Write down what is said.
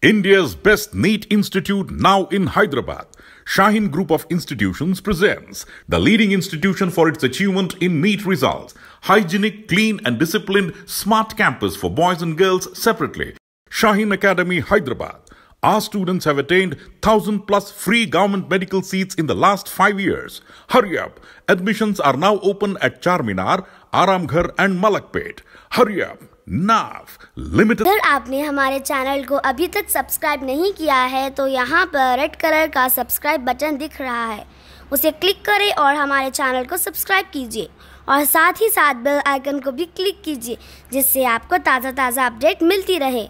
India's best NEET institute now in Hyderabad. Shaheen Group of Institutions presents the leading institution for its achievement in NEET results. Hygienic, clean and disciplined smart campus for boys and girls separately. Shaheen Academy, Hyderabad. Our students have attained 1,000 plus free government medical seats in the last 5 years. Hurry up. Admissions are now open at Charminar, Aramghar and Malakpet. Hurry up. Now, limited. अगर आपने हमारे channel को अभी तक subscribe नहीं किया है तो यहाँ पर रेड कलर का सब्सक्राइब बटन दिख रहा है, उसे क्लिक करें और हमारे चैनल को सब्सक्राइब कीजिए और साथ ही साथ बेल आइकन को भी क्लिक कीजिए जिससे आपको ताज़ा अपडेट मिलती रहे।